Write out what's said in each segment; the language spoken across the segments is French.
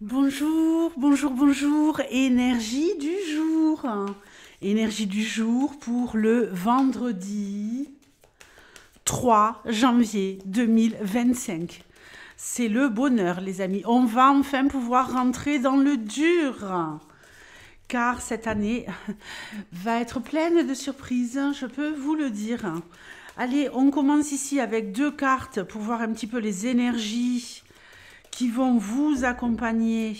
Bonjour, bonjour, bonjour, énergie du jour. Énergie du jour pour le vendredi 3 janvier 2025. C'est le bonheur, les amis. On va enfin pouvoir rentrer dans le dur. Car cette année va être pleine de surprises, je peux vous le dire. Allez, on commence ici avec deux cartes pour voir un petit peu les énergies qui vont vous accompagner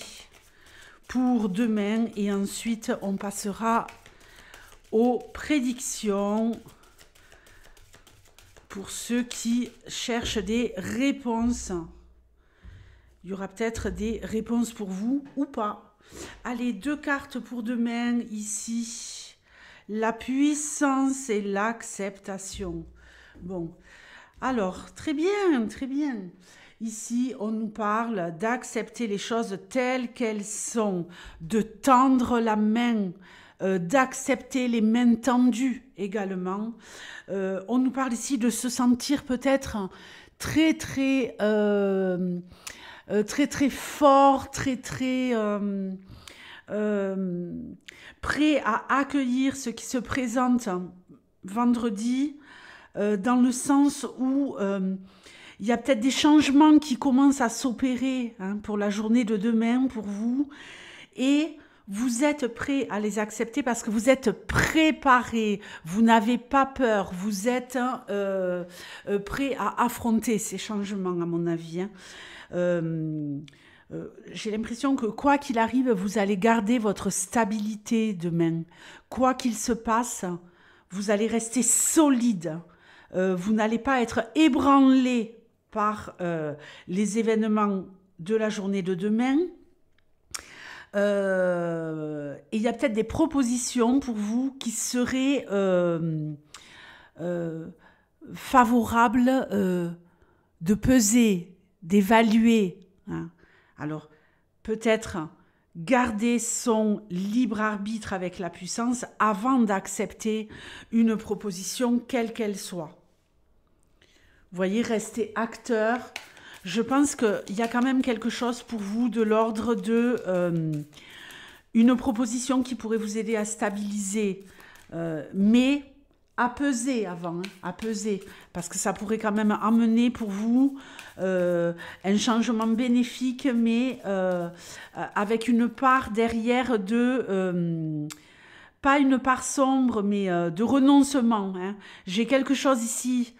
pour demain et ensuite on passera aux prédictions pour ceux qui cherchent des réponses. Il y aura peut-être des réponses pour vous ou pas. Allez, deux cartes pour demain ici. La puissance et l'acceptation. Bon, alors, très bien, très bien. Ici, on nous parle d'accepter les choses telles qu'elles sont, de tendre la main, d'accepter les mains tendues également. On nous parle ici de se sentir peut-être très, très, très, très fort, très, très euh, prêt à accueillir ce qui se présente vendredi, dans le sens où il y a peut-être des changements qui commencent à s'opérer pour la journée de demain, pour vous, et vous êtes prêt à les accepter parce que vous êtes préparé, vous n'avez pas peur, vous êtes prêt à affronter ces changements, à mon avis. J'ai l'impression que quoi qu'il arrive, vous allez garder votre stabilité demain. Quoi qu'il se passe, vous allez rester solide. Vous n'allez pas être ébranlé par les événements de la journée de demain. Et il y a peut-être des propositions pour vous qui seraient euh, favorables de peser, d'évaluer. Alors, peut-être garder son libre arbitre avec la puissance avant d'accepter une proposition quelle qu'elle soit. Vous voyez, rester acteur. Je pense qu'il y a quand même quelque chose pour vous de l'ordre de une proposition qui pourrait vous aider à stabiliser, mais à peser avant, à peser, parce que ça pourrait quand même amener pour vous un changement bénéfique, mais avec une part derrière de pas une part sombre, mais de renoncement. J'ai quelque chose ici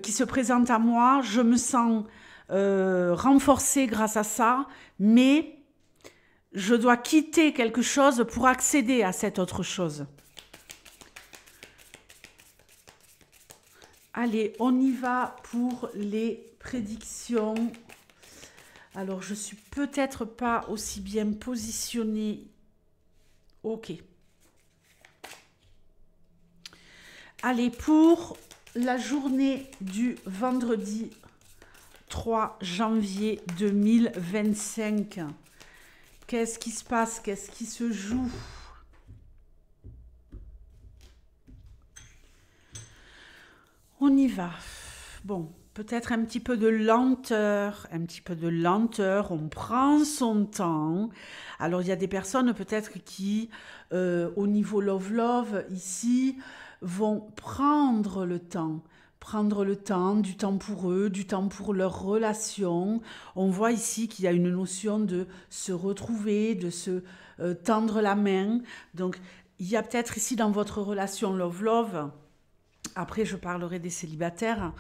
qui se présente à moi, je me sens renforcée grâce à ça, mais je dois quitter quelque chose pour accéder à cette autre chose. Allez, on y va pour les prédictions. Alors, je suis peut-être pas aussi bien positionnée. Ok. Allez, pour la journée du vendredi 3 janvier 2025. Qu'est-ce qui se passe? Qu'est-ce qui se joue? On y va. Bon, peut-être un petit peu de lenteur, un petit peu de lenteur. On prend son temps. Alors, il y a des personnes peut-être qui, au niveau love, ici, vont prendre le temps. Prendre le temps, du temps pour eux, du temps pour leur relation. On voit ici qu'il y a une notion de se retrouver, de se tendre la main. Donc, il y a peut-être ici dans votre relation love, après je parlerai des célibataires,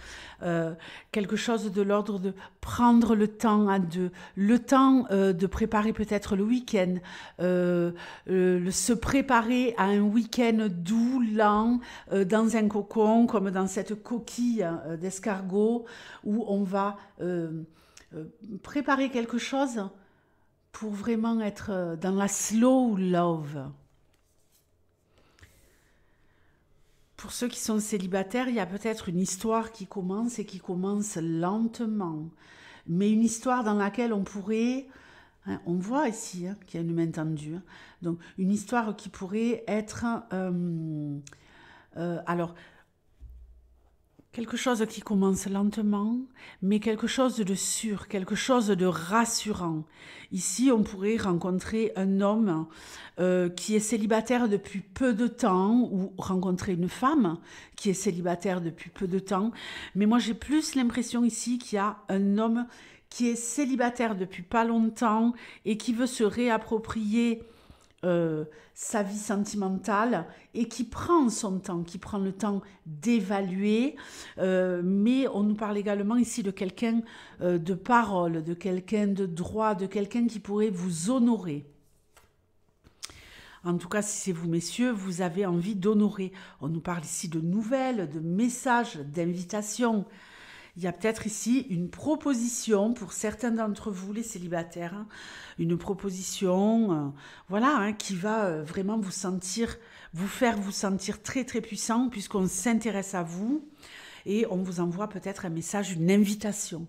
quelque chose de l'ordre de prendre le temps à deux, le temps de préparer peut-être le week-end, se préparer à un week-end doux, lent, dans un cocon, comme dans cette coquille d'escargot, où on va préparer quelque chose pour vraiment être dans la slow love. Pour ceux qui sont célibataires, il y a peut-être une histoire qui commence et qui commence lentement. Mais une histoire dans laquelle on pourrait, on voit ici qu'il y a une main tendue, donc une histoire qui pourrait être, alors, Quelque chose qui commence lentement, mais quelque chose de sûr, quelque chose de rassurant. Ici, on pourrait rencontrer un homme qui est célibataire depuis peu de temps, ou rencontrer une femme qui est célibataire depuis peu de temps. Mais moi, j'ai plus l'impression ici qu'il y a un homme qui est célibataire depuis pas longtemps et qui veut se réapproprier sa vie sentimentale et qui prend son temps, qui prend le temps d'évaluer. Mais on nous parle également ici de quelqu'un de parole, de quelqu'un de droit, de quelqu'un qui pourrait vous honorer. En tout cas, si c'est vous, messieurs, vous avez envie d'honorer. On nous parle ici de nouvelles, de messages, d'invitations. Il y a peut-être ici une proposition pour certains d'entre vous, les célibataires, hein, une proposition voilà, hein, qui va vraiment vous faire vous sentir très très puissant puisqu'on s'intéresse à vous et on vous envoie peut-être un message, une invitation.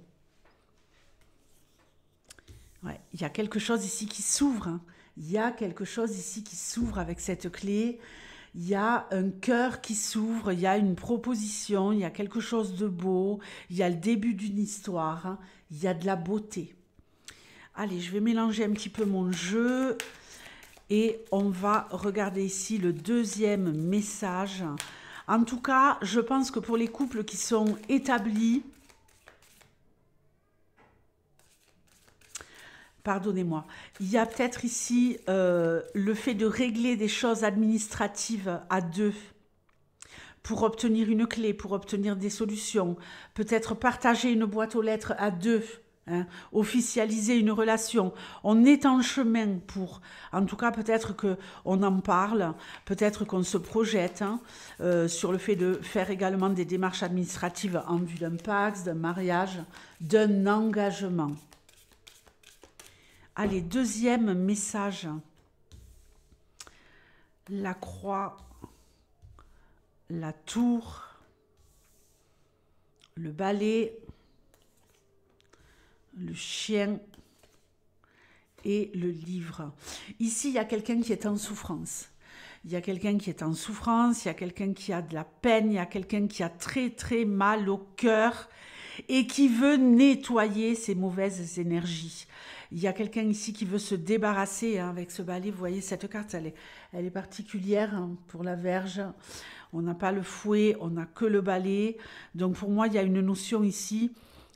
Ouais, il y a quelque chose ici qui s'ouvre. Hein. Il y a quelque chose ici qui s'ouvre avec cette clé. Il y a un cœur qui s'ouvre, il y a une proposition, il y a quelque chose de beau, il y a le début d'une histoire, hein, il y a de la beauté. Allez, je vais mélanger un petit peu mon jeu et on va regarder ici le deuxième message. En tout cas, je pense que pour les couples qui sont établis, pardonnez-moi, il y a peut-être ici le fait de régler des choses administratives à deux pour obtenir une clé, pour obtenir des solutions, peut-être partager une boîte aux lettres à deux, hein, officialiser une relation. On est en chemin pour, en tout cas peut-être qu'on en parle, peut-être qu'on se projette hein, sur le fait de faire également des démarches administratives en vue d'un pacte, d'un mariage, d'un engagement. Allez, deuxième message. La croix, la tour, le balai, le chien et le livre. Ici, il y a quelqu'un qui est en souffrance. Il y a quelqu'un qui est en souffrance, il y a quelqu'un qui a de la peine, il y a quelqu'un qui a très très mal au cœur et qui veut nettoyer ses mauvaises énergies. Il y a quelqu'un ici qui veut se débarrasser hein, avec ce balai. Vous voyez, cette carte, elle est particulière hein, pour la Vierge. On n'a pas le fouet, on n'a que le balai. Donc pour moi, il y a une notion ici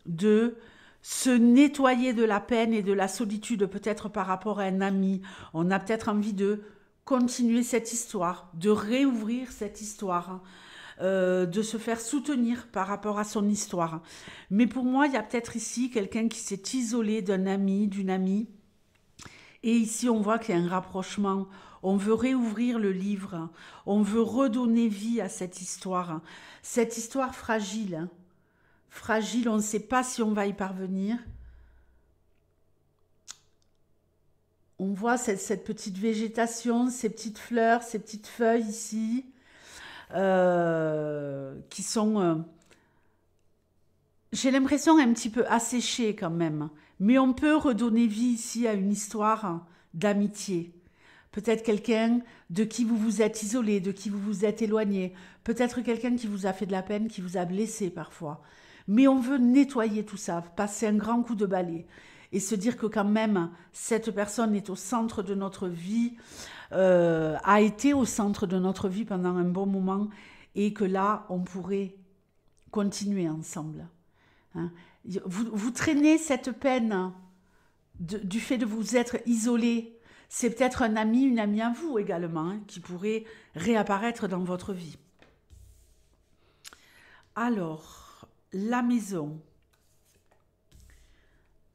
de se nettoyer de la peine et de la solitude, peut-être par rapport à un ami. On a peut-être envie de continuer cette histoire, de réouvrir cette histoire. De se faire soutenir par rapport à son histoire. Mais pour moi, il y a peut-être ici quelqu'un qui s'est isolé d'un ami, d'une amie. Et ici, on voit qu'il y a un rapprochement. On veut réouvrir le livre. On veut redonner vie à cette histoire. Cette histoire fragile. Hein. Fragile, on ne sait pas si on va y parvenir. On voit cette petite végétation, ces petites fleurs, ces petites feuilles ici. Qui sont, j'ai l'impression, un petit peu asséchées quand même. Mais on peut redonner vie ici à une histoire d'amitié. Peut-être quelqu'un de qui vous vous êtes isolé, de qui vous vous êtes éloigné. Peut-être quelqu'un qui vous a fait de la peine, qui vous a blessé parfois. Mais on veut nettoyer tout ça, passer un grand coup de balai et se dire que quand même, cette personne est au centre de notre vie, a été au centre de notre vie pendant un bon moment et que là, on pourrait continuer ensemble. Hein. Vous traînez cette peine du fait de vous être isolé. C'est peut-être un ami, une amie à vous également, hein, qui pourrait réapparaître dans votre vie. Alors, la maison,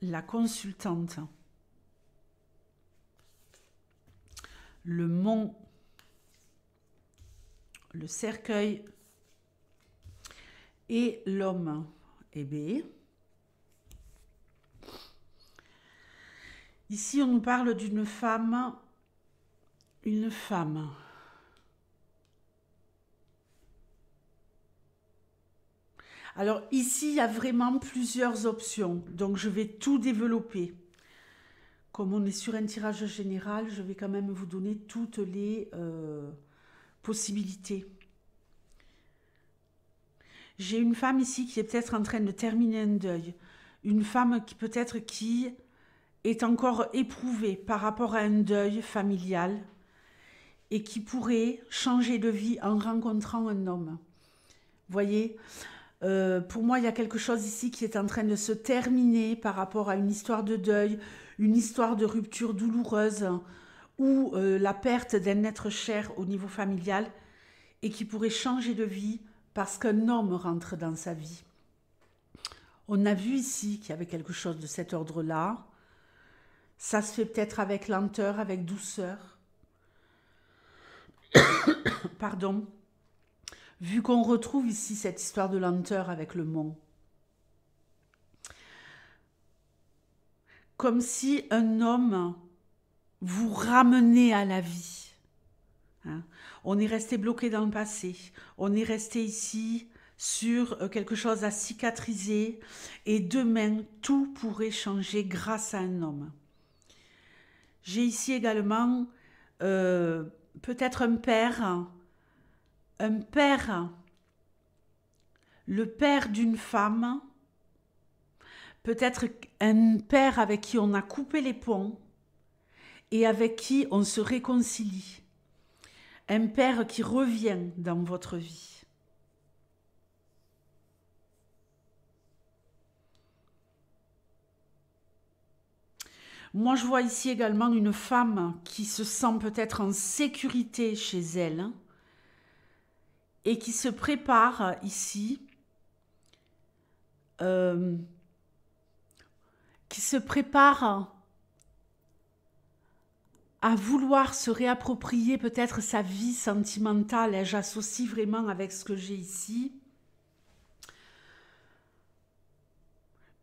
la consultante, le mont, le cercueil et l'homme. Eh bien, ici on nous parle d'une femme, une femme. Alors ici, il y a vraiment plusieurs options, donc je vais tout développer. Comme on est sur un tirage général, je vais quand même vous donner toutes les possibilités. J'ai une femme ici qui est peut-être en train de terminer un deuil. Une femme qui peut-être qui est encore éprouvée par rapport à un deuil familial et qui pourrait changer de vie en rencontrant un homme. Voyez, pour moi, il y a quelque chose ici qui est en train de se terminer par rapport à une histoire de deuil, une histoire de rupture douloureuse ou la perte d'un être cher au niveau familial et qui pourrait changer de vie parce qu'un homme rentre dans sa vie. On a vu ici qu'il y avait quelque chose de cet ordre-là. Ça se fait peut-être avec lenteur, avec douceur. Pardon. Vu qu'on retrouve ici cette histoire de lenteur avec le mont. Comme si un homme vous ramenait à la vie. Hein? On est resté bloqué dans le passé. On est resté ici sur quelque chose à cicatriser. Et demain, tout pourrait changer grâce à un homme. J'ai ici également peut-être un père, le père d'une femme, peut-être un père avec qui on a coupé les ponts et avec qui on se réconcilie. Un père qui revient dans votre vie. Moi, je vois ici également une femme qui se sent peut-être en sécurité chez elle et qui se prépare ici, qui se prépare à vouloir se réapproprier peut-être sa vie sentimentale. Et j'associe vraiment avec ce que j'ai ici.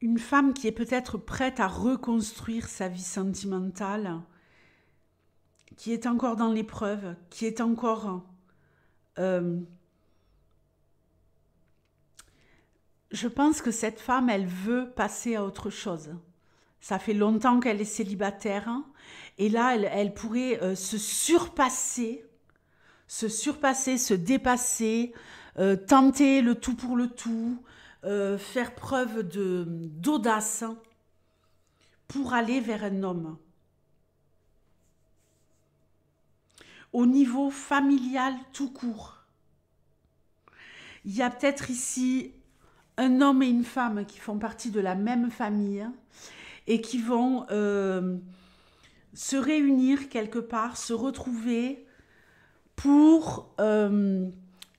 Une femme qui est peut-être prête à reconstruire sa vie sentimentale, qui est encore dans l'épreuve, qui est encore... je pense que cette femme, elle veut passer à autre chose. Ça fait longtemps qu'elle est célibataire. Et là, elle pourrait se surpasser, se dépasser, tenter le tout pour le tout, faire preuve d'audace pour aller vers un homme. Au niveau familial tout court, il y a peut-être ici un homme et une femme qui font partie de la même famille et qui vont se réunir quelque part, se retrouver pour...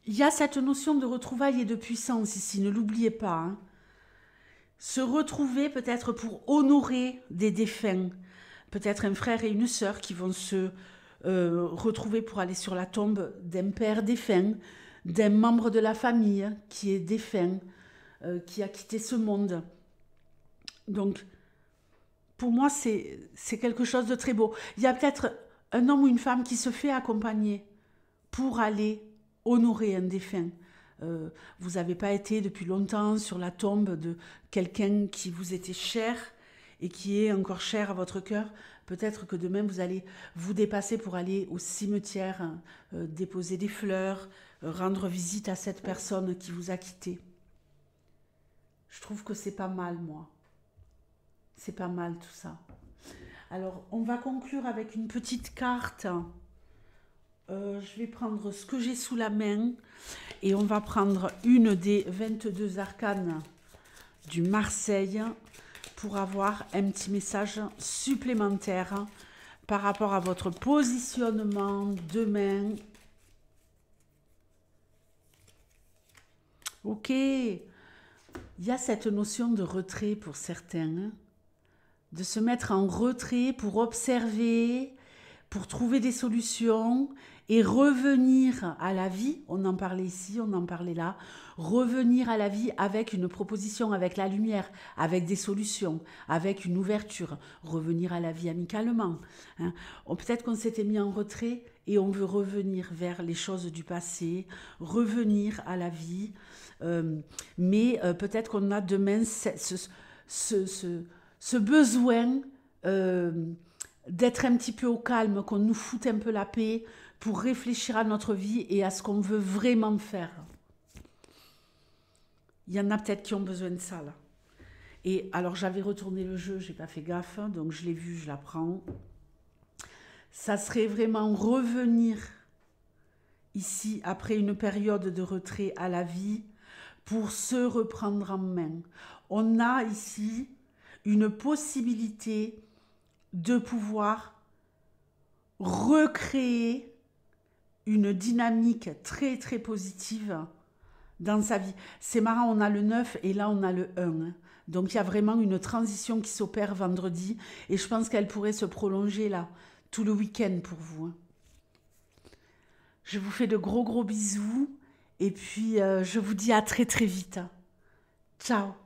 il y a cette notion de retrouvailles et de puissance ici, ne l'oubliez pas. Hein. Se retrouver peut-être pour honorer des défunts. Peut-être un frère et une sœur qui vont se retrouver pour aller sur la tombe d'un père défunt, d'un membre de la famille qui est défunt, qui a quitté ce monde. Donc, pour moi, c'est quelque chose de très beau. Il y a peut-être un homme ou une femme qui se fait accompagner pour aller honorer un défunt. Vous n'avez pas été depuis longtemps sur la tombe de quelqu'un qui vous était cher et qui est encore cher à votre cœur. Peut-être que demain, vous allez vous dépasser pour aller au cimetière, déposer des fleurs, rendre visite à cette personne qui vous a quitté. Je trouve que c'est pas mal, moi. C'est pas mal tout ça. Alors, on va conclure avec une petite carte. Je vais prendre ce que j'ai sous la main et on va prendre une des 22 arcanes du Marseille pour avoir un petit message supplémentaire par rapport à votre positionnement demain. Ok, il y a cette notion de retrait pour certains, hein, de se mettre en retrait pour observer, pour trouver des solutions et revenir à la vie. On en parlait ici, on en parlait là. Revenir à la vie avec une proposition, avec la lumière, avec des solutions, avec une ouverture. Revenir à la vie amicalement. Hein. Peut-être qu'on s'était mis en retrait et on veut revenir vers les choses du passé, revenir à la vie. Mais peut-être qu'on a demain ce besoin d'être un petit peu au calme, qu'on nous foute un peu la paix pour réfléchir à notre vie et à ce qu'on veut vraiment faire. Il y en a peut-être qui ont besoin de ça, là. Et alors, j'avais retourné le jeu, j'ai pas fait gaffe, donc je l'ai vu, je la prends. Ça serait vraiment revenir ici, après une période de retrait à la vie, pour se reprendre en main. On a ici une possibilité de pouvoir recréer une dynamique très très positive dans sa vie. C'est marrant, on a le 9 et là on a le 1. Hein. Donc il y a vraiment une transition qui s'opère vendredi et je pense qu'elle pourrait se prolonger là tout le week-end pour vous. Hein. Je vous fais de gros bisous et puis je vous dis à très très vite. Ciao.